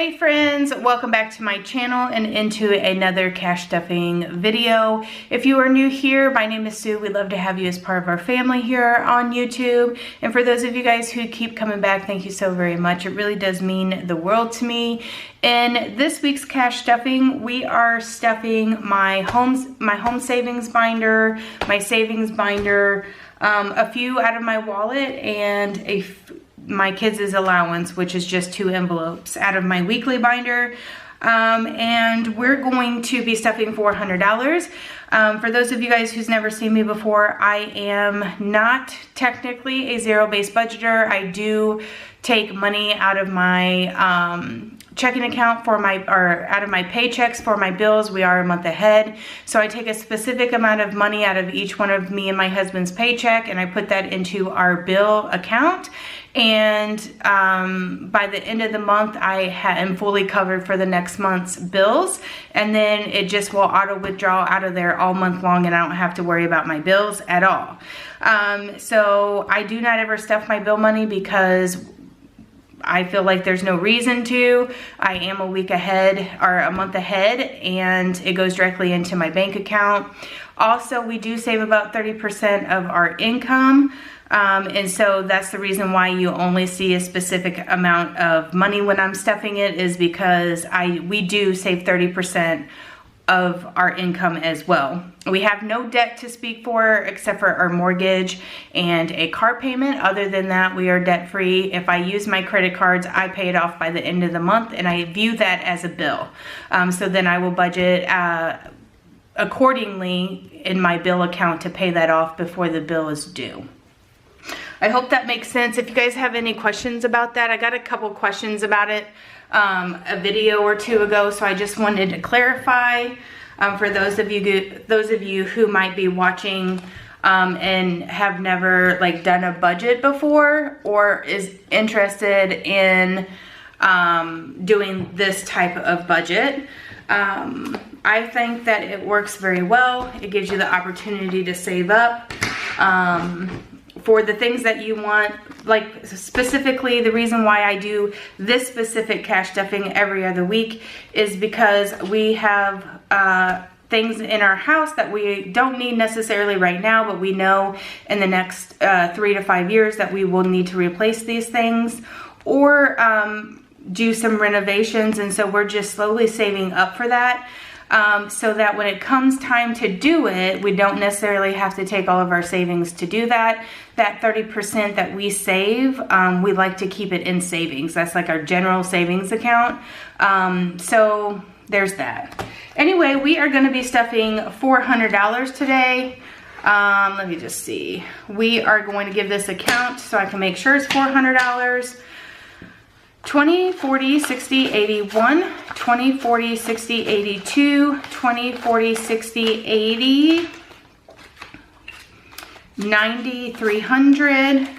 Hey friends, welcome back to my channel and into another cash stuffing video. If you are new here, my name is Sue. We'd love to have you as part of our family here on YouTube. And for those of you guys who keep coming back, thank you so very much. It really does mean the world to me. In this week's cash stuffing, we are stuffing my home savings binder, my savings binder, a few out of my wallet, and my kids' allowance, which is just 2 envelopes out of my weekly binder. And we're going to be stuffing $400. For those of you guys who's never seen me before, I am not technically a zero-based budgeter. I do take money out of my checking account out of my paychecks for my bills. We are a month ahead. So I take a specific amount of money out of each one of me and my husband's paycheck, and I put that into our bill account. And by the end of the month, I am fully covered for the next month's bills. And then it just will auto withdraw out of there all month long, and I don't have to worry about my bills at all. So I do not ever stuff my bill money because I feel like there's no reason to. I am a week ahead or a month ahead, and it goes directly into my bank account. Also, we do save about 30% of our income. And so that's the reason why you only see a specific amount of money when I'm stuffing it, is because we do save 30% of our income as well. We have no debt to speak for except for our mortgage and a car payment. Other than that, we are debt free. If I use my credit cards, I pay it off by the end of the month, and I view that as a bill. So then I will budget accordingly in my bill account to pay that off before the bill is due. I hope that makes sense. If you guys have any questions about that, I got a couple questions about it a video or two ago, so I just wanted to clarify for those of you who might be watching and have never done a budget before, or is interested in doing this type of budget. I think that it works very well. It gives you the opportunity to save up for the things that you want. Like specifically, the reason why I do this specific cash stuffing every other week is because we have things in our house that we don't need necessarily right now, but we know in the next 3 to 5 years that we will need to replace these things or do some renovations. And so we're just slowly saving up for that. So that when it comes time to do it, we don't necessarily have to take all of our savings to do that. That 30% that we save, we like to keep it in savings. That's like our general savings account. So there's that. Anyway, we are going to be stuffing $400 today. Let me just see. We are going to give this a count so I can make sure it's $400. 20, 40, 60, 81, 20, 40, 60, 82, 20, 40, 60, 80, 90, 300,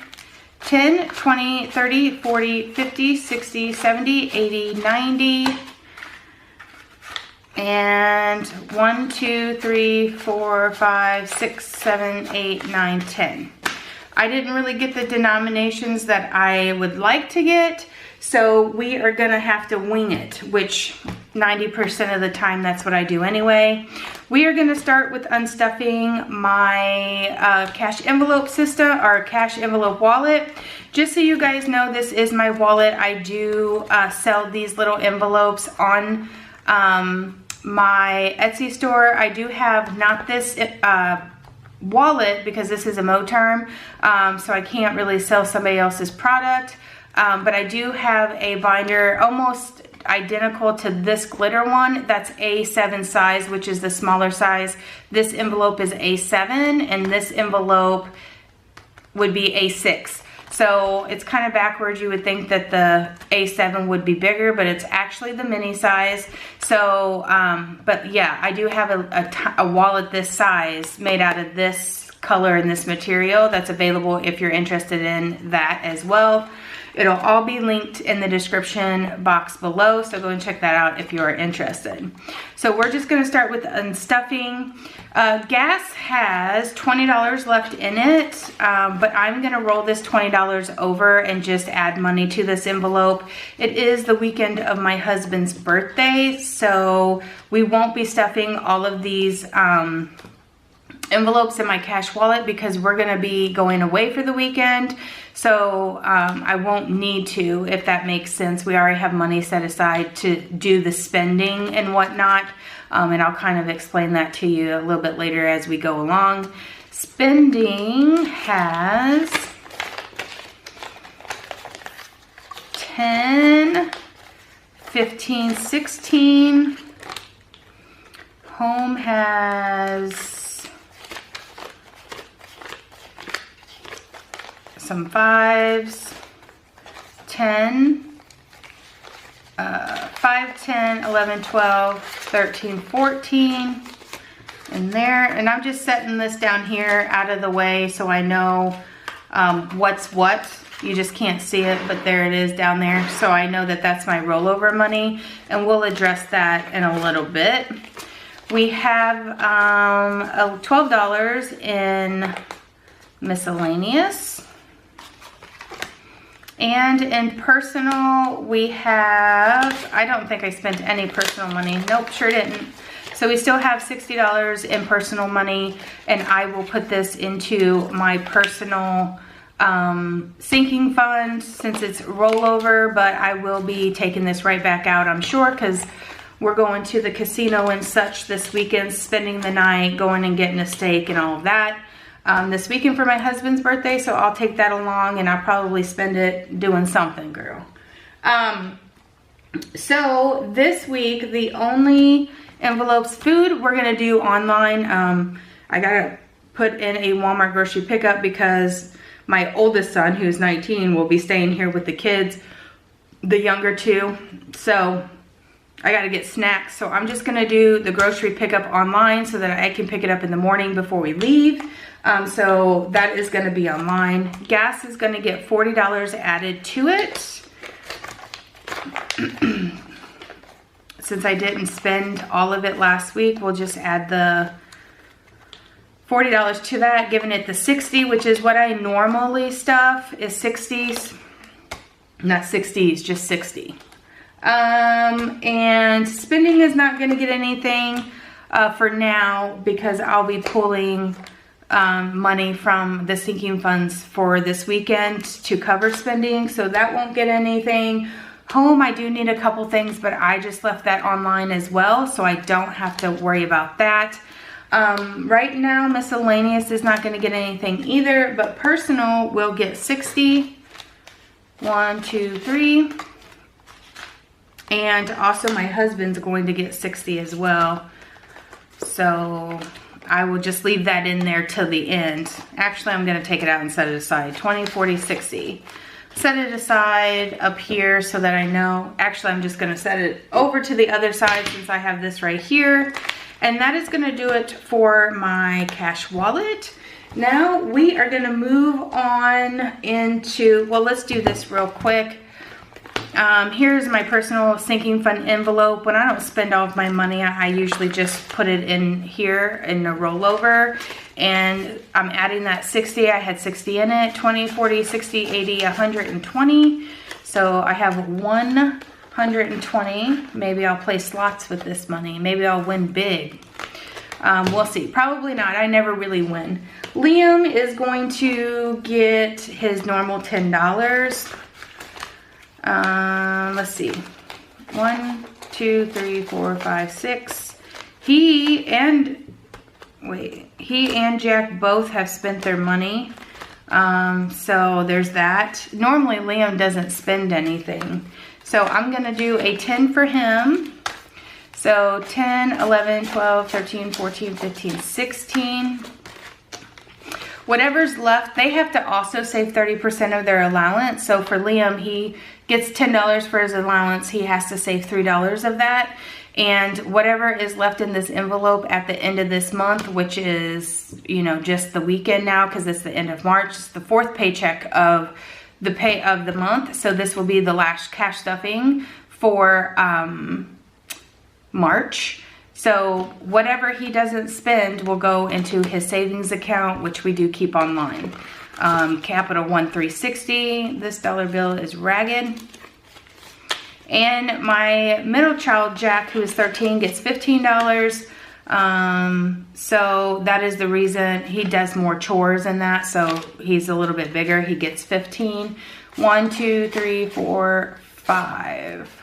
10, 20, 30, 40, 50, 60, 70, 80, 90, and 1, 2, 3, 4, 5, 6, 7, 8, 9, 10. I didn't really get the denominations that I would like to get, so we are gonna have to wing it, which 90% of the time that's what I do anyway. We are gonna start with unstuffing my cash envelope system, or cash envelope wallet. Just so you guys know, this is my wallet. I do sell these little envelopes on my Etsy store. I do have not this wallet because this is a Moterm, so I can't really sell somebody else's product. But I do have a binder almost identical to this glitter one. That's A7 size, which is the smaller size. This envelope is A7, and this envelope would be A6. So it's kind of backwards. You would think that the A7 would be bigger, but it's actually the mini size. So, but yeah, I do have a wallet this size made out of this color and this material that's available if you're interested in that as well. It'll all be linked in the description box below, so go and check that out if you are interested. So we're just gonna start with unstuffing. Gas has $20 left in it, but I'm gonna roll this $20 over and just add money to this envelope. It is the weekend of my husband's birthday, so we won't be stuffing all of these envelopes in my cash wallet because we're gonna be going away for the weekend. So I won't need to, if that makes sense. We already have money set aside to do the spending and whatnot. And I'll kind of explain that to you a little bit later as we go along. Spending has 10, 15, 16. Home has some 5s, 10, 5, 10, 11, 12, 13, 14 in there. And I'm just setting this down here out of the way so I know what's what. You just can't see it, but there it is down there. So I know that that's my rollover money, and we'll address that in a little bit. We have $12 in miscellaneous. And in personal, we have, I don't think I spent any personal money. Nope, sure didn't. So we still have $60 in personal money, and I will put this into my personal sinking fund since it's rollover, but I will be taking this right back out, I'm sure, because we're going to the casino and such this weekend, spending the night, going and getting a steak and all of that. This weekend for my husband's birthday, so I'll take that along and I'll probably spend it doing something, girl. So this week, the only envelopes, food we're gonna do online. I gotta put in a Walmart grocery pickup because my oldest son, who's 19, will be staying here with the kids, the younger two. So I gotta get snacks. So I'm just gonna do the grocery pickup online so that I can pick it up in the morning before we leave. So that is gonna be online. Gas is gonna get $40 added to it. Since I didn't spend all of it last week, we'll just add the $40 to that, giving it the 60, which is what I normally stuff, is 60s. Not 60s, just 60. And spending is not gonna get anything for now because I'll be pulling money from the sinking funds for this weekend to cover spending, so that won't get anything. Home, I do need a couple things, but I just left that online as well, so I don't have to worry about that. Right now, miscellaneous is not going to get anything either, but personal will get 60. 1, 2, 3. And also my husband's going to get 60 as well. So I will just leave that in there till the end. Actually, I'm going to take it out and set it aside. 20, 40, 60. Set it aside up here so that I know. Actually, I'm just going to set it over to the other side since I have this right here. And that is going to do it for my cash wallet. Now we are going to move on into, well, let's do this real quick. Here's my personal sinking fund envelope. When I don't spend all of my money, I usually just put it in here in a rollover. And I'm adding that 60. I had 60 in it. 20, 40, 60, 80, 120. So I have 120. Maybe I'll play slots with this money. Maybe I'll win big. We'll see. Probably not. I never really win. Liam is going to get his normal $10. Let's see. 1, 2, 3, 4, 5, 6. He and Jack both have spent their money. So there's that. Normally Liam doesn't spend anything. So I'm going to do a 10 for him. So 10, 11, 12, 13, 14, 15, 16. Whatever's left, they have to also save 30% of their allowance. So for Liam, he gets $10 for his allowance. He has to save $3 of that. And whatever is left in this envelope at the end of this month, which is, you know, just the weekend now because it's the end of March, it's the 4th paycheck of the pay of the month. So this will be the last cash stuffing for March. So whatever he doesn't spend will go into his savings account, which we do keep online. Capital 1360. This dollar bill is ragged. And my middle child, Jack, who is 13, gets $15. So that is the reason he does more chores in that. So he's a little bit bigger. He gets 15. 1, 2, 3, 4, 5.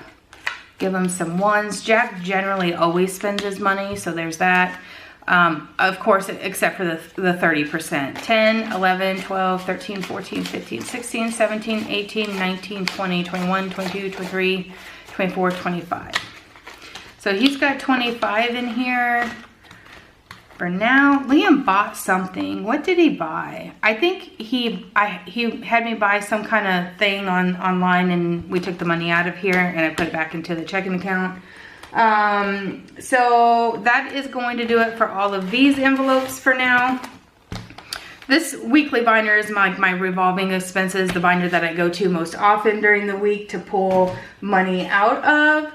Give him some ones. Jack generally always spends his money, so there's that. Of course, except for the 30%. 10, 11, 12, 13, 14, 15, 16, 17, 18, 19, 20, 21, 22, 23, 24, 25. So he's got 25 in here for now. Liam bought something. What did he buy? I think he had me buy some kind of thing online, and we took the money out of here and I put it back into the checking account. So that is going to do it for all of these envelopes for now. This weekly binder is my revolving expenses, the binder that I go to most often during the week to pull money out of.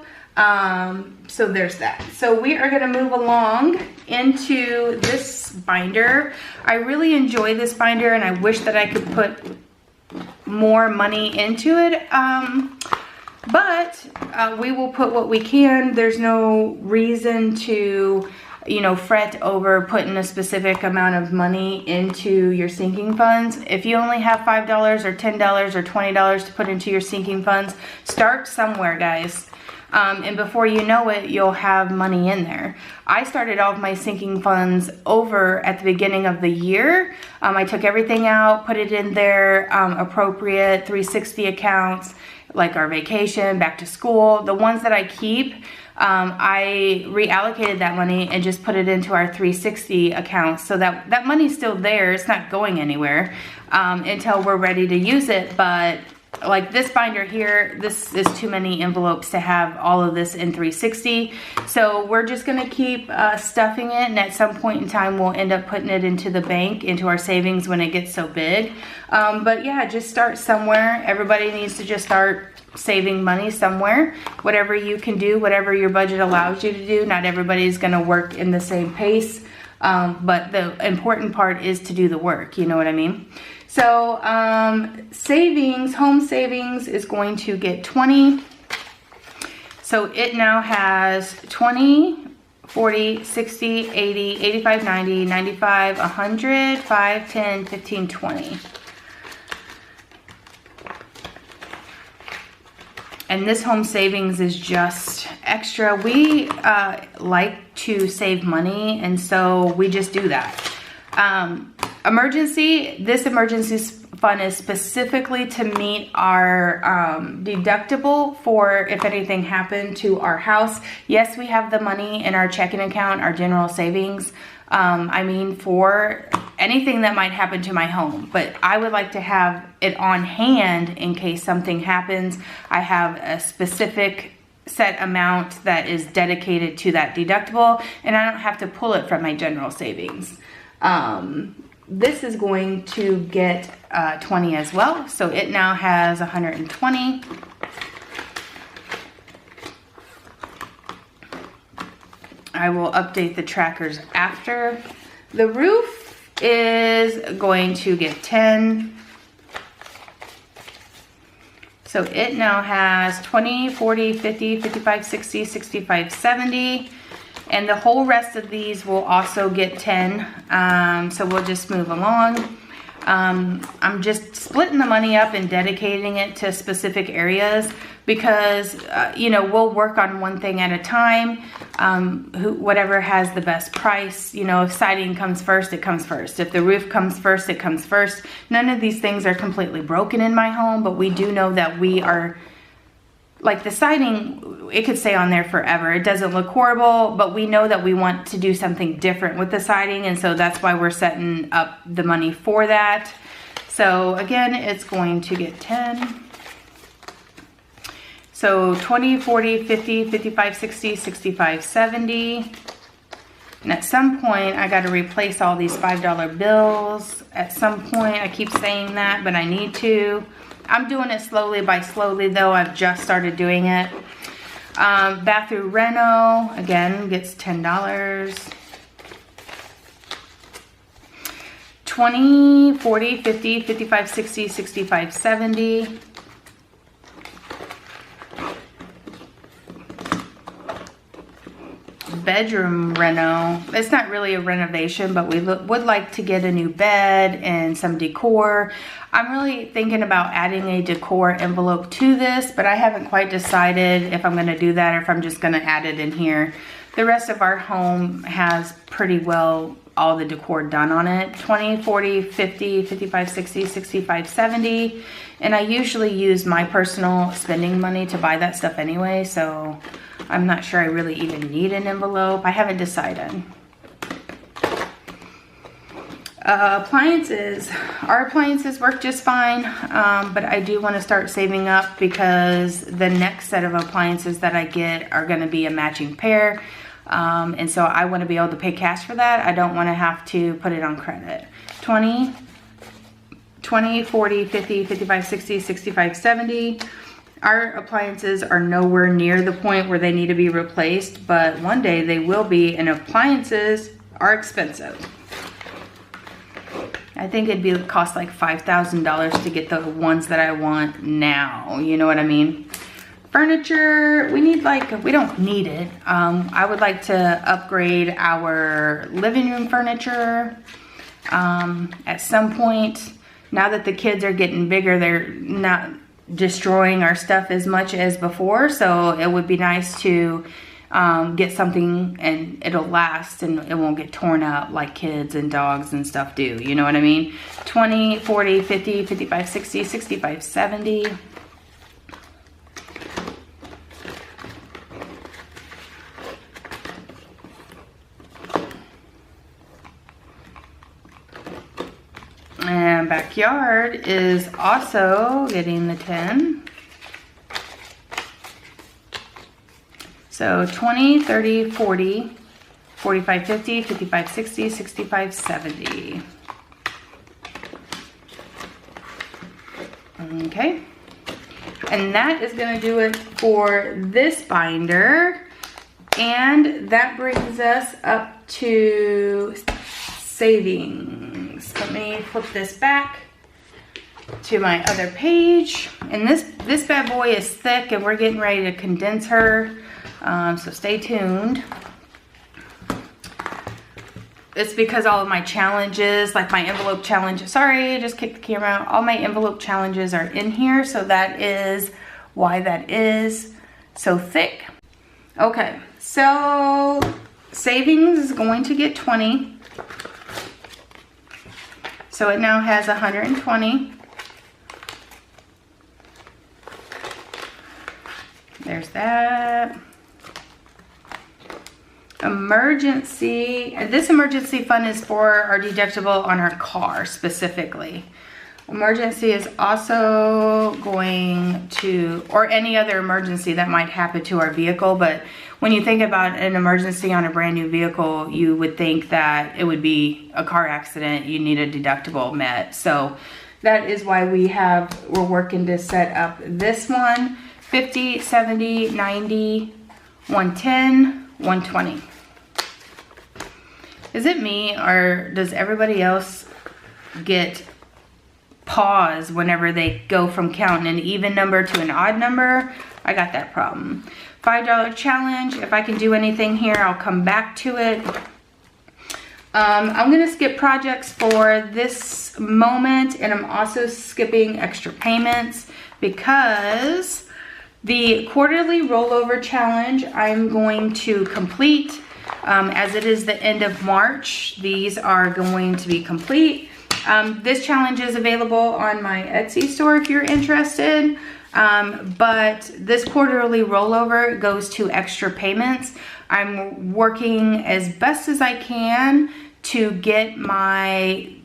So there's that. So we are going to move along into this binder. I really enjoy this binder, and I wish that I could put more money into it. But we will put what we can. There's no reason to, you know, fret over putting a specific amount of money into your sinking funds. If you only have $5 or $10 or $20 to put into your sinking funds, start somewhere, guys. And before you know it, you'll have money in there. I started all of my sinking funds over at the beginning of the year. I took everything out, put it in their appropriate 360 accounts, like our vacation, back to school. The ones that I keep, I reallocated that money and just put it into our 360 accounts, so that money's still there. It's not going anywhere until we're ready to use it. But like this binder here, this is too many envelopes to have all of this in 360. So we're just gonna keep stuffing it, and at some point in time we'll end up putting it into the bank, into our savings when it gets so big. But yeah, just start somewhere. Everybody needs to just start saving money somewhere. Whatever you can do, whatever your budget allows you to do. Not everybody's gonna work in the same pace, but the important part is to do the work, you know what I mean? So savings, home savings is going to get 20. So it now has 20, 40, 60, 80, 85, 90, 95, 100, 5, 10, 15, 20. And this home savings is just extra. We like to save money, and so we just do that. Emergency, this emergency fund is specifically to meet our deductible for if anything happened to our house. Yes, we have the money in our checking account, our general savings, I mean for anything that might happen to my home, but I would like to have it on hand in case something happens. I have a specific set amount that is dedicated to that deductible, and I don't have to pull it from my general savings. This is going to get 20 as well, so it now has 120. I will update the trackers after. The roof is going to get 10. So it now has 20, 40, 50, 55, 60, 65, 70. And the whole rest of these will also get 10. So we'll just move along. I'm just splitting the money up and dedicating it to specific areas because, you know, we'll work on one thing at a time. Whatever has the best price, you know, if siding comes first, it comes first. If the roof comes first, it comes first. None of these things are completely broken in my home, but we do know that we are, like the siding, it could stay on there forever. It doesn't look horrible, but we know that we want to do something different with the siding, and so that's why we're setting up the money for that. So again, it's going to get 10. So 20, 40, 50, 55, 60, 65, 70. And at some point, I got to replace all these $5 bills. At some point, I keep saying that, but I need to. I'm doing it slowly by slowly though. I've just started doing it. Bathroom reno, again, gets $10. 20, 40, 50, 55, 60, 65, 70. Bedroom reno. It's not really a renovation, but we would like to get a new bed and some decor. I'm really thinking about adding a decor envelope to this, but I haven't quite decided if I'm going to do that or if I'm just going to add it in here. The rest of our home has pretty well all the decor done on it. 20, 40, 50, 55, 60, 65, 70. And I usually use my personal spending money to buy that stuff anyway, so I'm not sure I really even need an envelope. I haven't decided. Appliances. Our appliances work just fine, but I do want to start saving up because the next set of appliances that I get are going to be a matching pair. And so I want to be able to pay cash for that. I don't want to have to put it on credit. 20, 40, 50, 55, 60, 65, 70. Our appliances are nowhere near the point where they need to be replaced, but one day they will be, and appliances are expensive. I think it'd cost like $5,000 to get the ones that I want now. You know what I mean? Furniture, we don't need it. I would like to upgrade our living room furniture at some point. Now that the kids are getting bigger, they're not destroying our stuff as much as before, so it would be nice to get something and it'll last and it won't get torn up like kids and dogs and stuff do. You know what I mean? 20, 40, 50, 55, 60, 65, 70. And backyard is also getting the 10. So 20, 30, 40, 45, 50, 55, 60, 65, 70. Okay. And that is going to do it for this binder. And that brings us up to savings. Let me flip this back to my other page. And this bad boy is thick and we're getting ready to condense her. So stay tuned. It's because all of my challenges, like my envelope challenge, sorry, I just kicked the camera out. All my envelope challenges are in here. So that is why that is so thick. Okay, so savings is going to get 20. So it now has 120. There's that. Emergency. This emergency fund is for our deductible on our car specifically. Emergency is also going to, or any other emergency that might happen to our vehicle, but when you think about an emergency on a brand new vehicle, you would think that it would be a car accident, you need a deductible met. So that is why we're working to set up this one. 50, 70, 90, 110, 120. Is it me or does everybody else get pause whenever they go from counting an even number to an odd number? I got that problem. $5 challenge. If I can do anything here, I'll come back to it. I'm gonna skip projects for this moment, and I'm also skipping extra payments because the quarterly rollover challenge I'm going to complete. As it is the end of March, these are going to be complete. This challenge is available on my Etsy store if you're interested. But this quarterly rollover goes to extra payments. I'm working as best as I can to get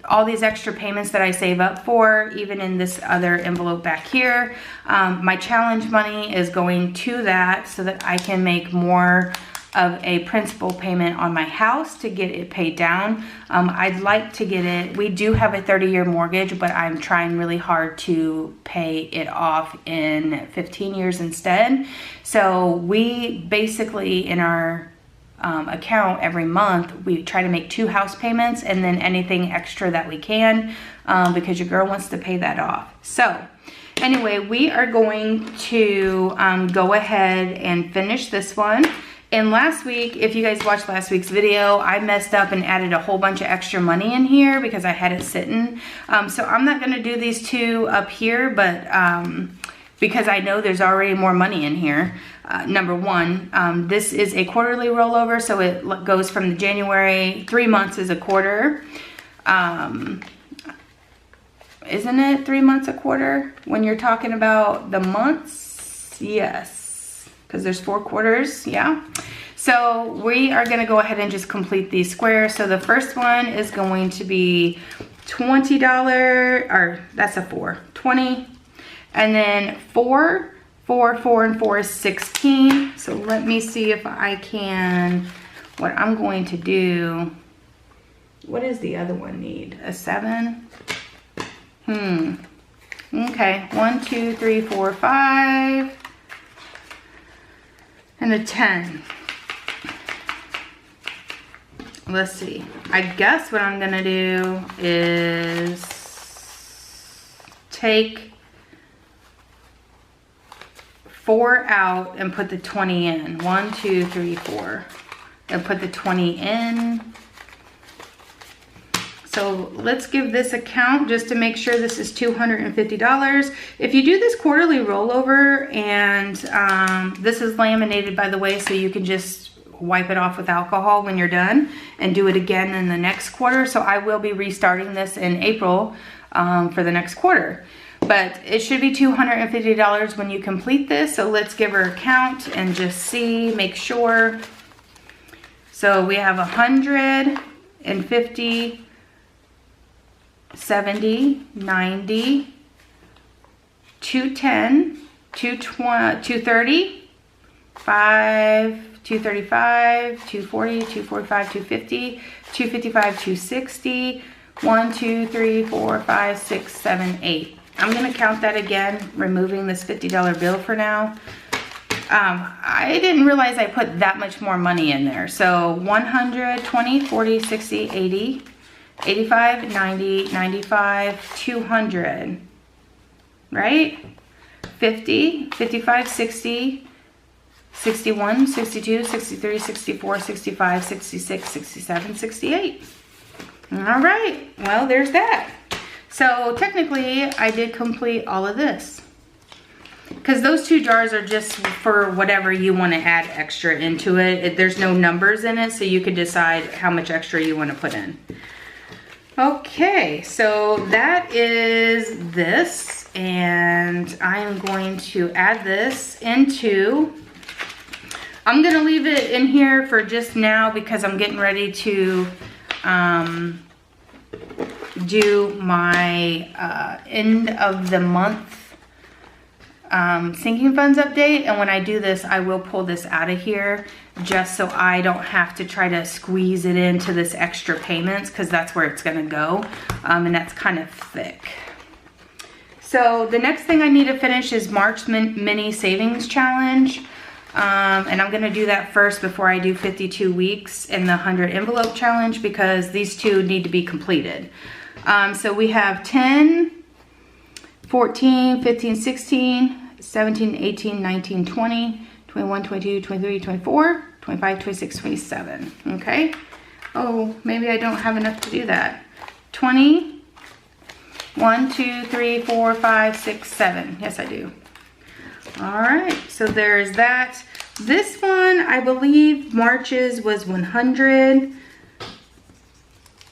all these extra payments that I save up for, even in this other envelope back here. My challenge money is going to that so that I can make more of a principal payment on my house to get it paid down. I'd like to get it, we do have a 30-year mortgage, but I'm trying really hard to pay it off in 15 years instead. So we basically, in our account every month, we try to make 2 house payments and then anything extra that we can, because your girl wants to pay that off. So anyway, we are going to go ahead and finish this one. And last week, if you guys watched last week's video, I messed up and added a whole bunch of extra money in here because I had it sitting. So I'm not going to do these 2 up here, but because I know there's already more money in here. Number 1, this is a quarterly rollover, so it goes from the January, 3 months is a quarter. Isn't it 3 months a quarter when you're talking about the months? Yes, because there's 4 quarters, yeah. So we are gonna go ahead and just complete these squares. So the first one is going to be $20, or that's a 4, 20. And then 4, 4, 4, and 4 is 16. So let me see if I can, what I'm going to do, what does the other one need? A 7? Okay, 1, 2, 3, 4, 5, and a 10. Let's see. I guess what I'm gonna do is take 4 out and put the 20 in. 1, 2, 3, 4. And put the 20 in. So let's give this a count just to make sure this is $250. If you do this quarterly rollover, and this is laminated, by the way, so you can just wipe it off with alcohol when you're done and do it again in the next quarter. So I will be restarting this in April for the next quarter. But it should be $250 when you complete this. So let's give her a count and just see, make sure. So we have 150, 70, 90, 210, 230, 5, 235, 240, 245, 250, 255, 260, 1, 2, 3, 4, 5, 6, 7, 8. I'm gonna count that again, removing this $50 bill for now. I didn't realize I put that much more money in there. So 100, 20, 40, 60, 80, 85, 90, 95, 200, right? 50, 55, 60, 61, 62, 63, 64, 65, 66, 67, 68. All right, well, there's that. So technically, I did complete all of this. Because those 2 jars are just for whatever you want to add extra into it. There's no numbers in it, so you can decide how much extra you want to put in. Okay, so that is this, and I'm going to add this into, I'm gonna leave it in here for just now because I'm getting ready to do my end of the month sinking funds update. And when I do this, I will pull this out of here just so I don't have to try to squeeze it into this extra payments, because that's where it's gonna go, and that's kind of thick. So the next thing I need to finish is March mini savings challenge. And I'm gonna do that first before I do 52 weeks in the 100 envelope challenge, because these 2 need to be completed. So we have 10, 14, 15, 16, 17, 18, 19, 20, 21, 22, 23, 24, 25, 26, 27, okay? Oh, maybe I don't have enough to do that. 20, 1, 2, 3, 4, 5, 6, 7. Yes, I do. All right, so there's that. This one, I believe March's was 100.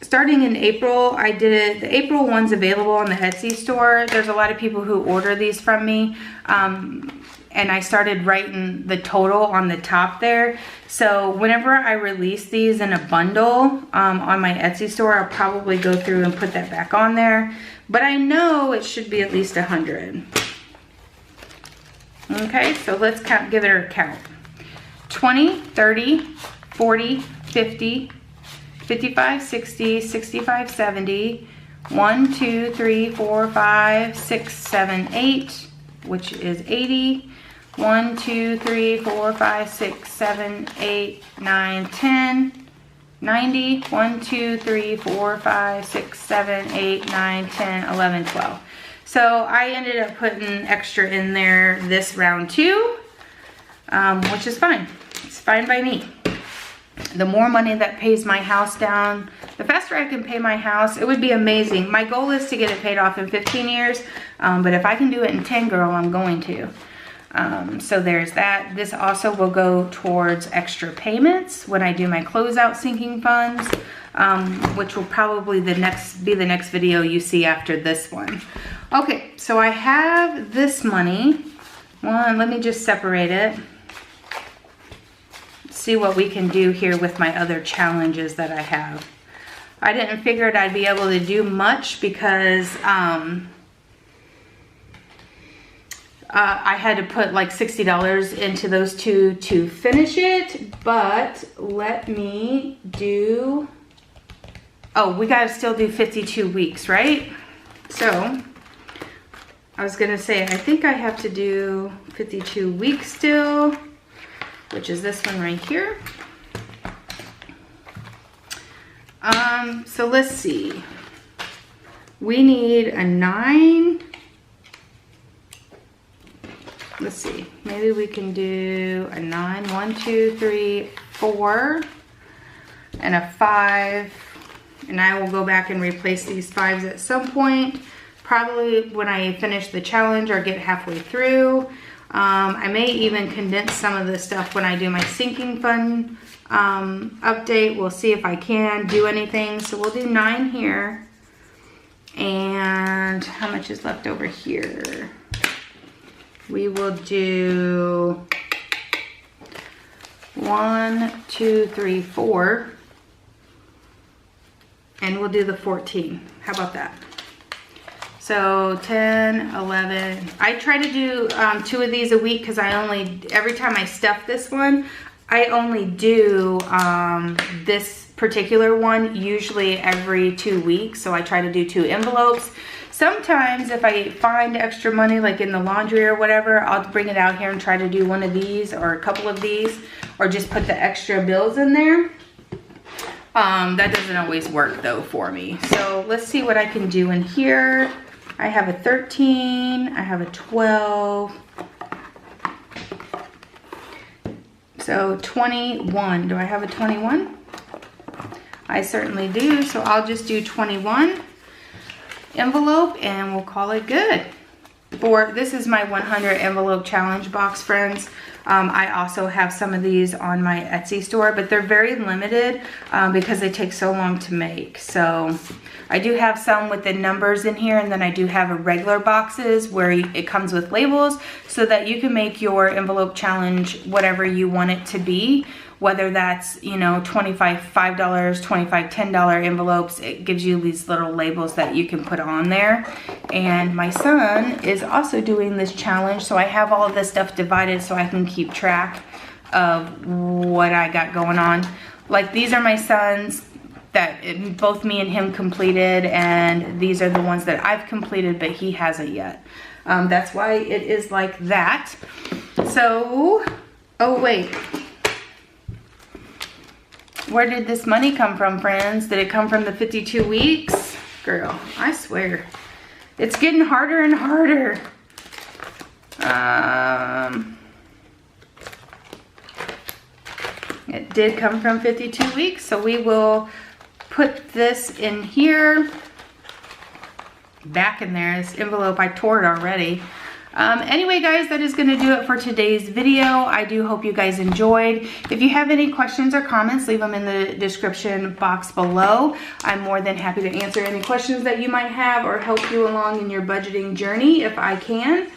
Starting in April, I did it. The April one's available on the Etsy store. There's a lot of people who order these from me. And I started writing the total on the top there. So whenever I release these in a bundle on my Etsy store, I'll probably go through and put that back on there. But I know it should be at least 100. Okay, so let's give it a count. 20, 30, 40, 50, 55, 60, 65, 70, 1, 2, 3, 4, 5, 6, 7, 8, which is 80, 1, 2, 3, 4, 5, 6, 7, 8, 9, 10, 90, 1, 2, 3, 4, 5, 6, 7, 8, 9, 10, 11, 12. So I ended up putting extra in there this round too, which is fine. It's fine by me. The more money that pays my house down, the faster I can pay my house. It would be amazing. My goal is to get it paid off in 15 years, but if I can do it in 10, girl, I'm going to. So there's that. This also will go towards extra payments when I do my closeout sinking funds, which will probably be the next video you see after this one. Okay, so I have this money. Let me just separate it. See what we can do here with my other challenges that I have. I didn't figure I'd be able to do much because I had to put like $60 into those two to finish it, but let me do, oh, we gotta still do 52 weeks, right? So I was gonna say, I think I have to do 52 weeks still, which is this one right here. So let's see. We need a 9. Let's see. Maybe we can do a 9. 1, 2, 3, 4, and a 5. And I will go back and replace these 5s at some point. Probably when I finish the challenge or get halfway through. I may even condense some of this stuff when I do my sinking fund update. We'll see if I can do anything. So we'll do 9 here. And how much is left over here? We will do 1, 2, 3, 4. And we'll do the 14. How about that? So 10, 11. I try to do 2 of these a week because every time I stuff this one, I only do this particular one usually every 2 weeks. So I try to do 2 envelopes. Sometimes if I find extra money like in the laundry or whatever, I'll bring it out here and try to do one of these or a couple of these, or just put the extra bills in there. That doesn't always work though for me. So let's see what I can do in here. I have a 13, I have a 12, so 21. Do I have a 21? I certainly do, so I'll just do 21 envelope and we'll call it good. This is my 100 envelope challenge box, friends. I also have some of these on my Etsy store, but they're very limited because they take so long to make. So I do have some with the numbers in here, and then I do have a regular boxes where it comes with labels so that you can make your envelope challenge whatever you want it to be. Whether that's, you know, $25, $5, $25, $10 envelopes, it gives you these little labels that you can put on there. And my son is also doing this challenge, so I have all of this stuff divided so I can keep track of what I got going on. Like, these are my son's that both me and him completed, and these are the ones that I've completed, but he hasn't yet. That's why it is like that. So, oh wait. Where did this money come from, friends? Did it come from the 52 weeks? Girl, I swear. It's getting harder and harder. It did come from 52 weeks, so we will put this in here. Back in there, this envelope, I tore it already. Anyway, guys, that is going to do it for today's video. I do hope you guys enjoyed. If you have any questions or comments, leave them in the description box below. I'm more than happy to answer any questions that you might have or help you along in your budgeting journey if I can.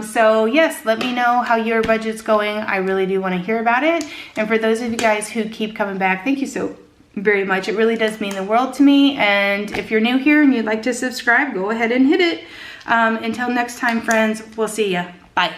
So yes, let me know how your budget's going. I really do want to hear about it. And for those of you guys who keep coming back, thank you so very much. It really does mean the world to me. And if you're new here and you'd like to subscribe, go ahead and hit it. Until next time, friends, we'll see ya. Bye.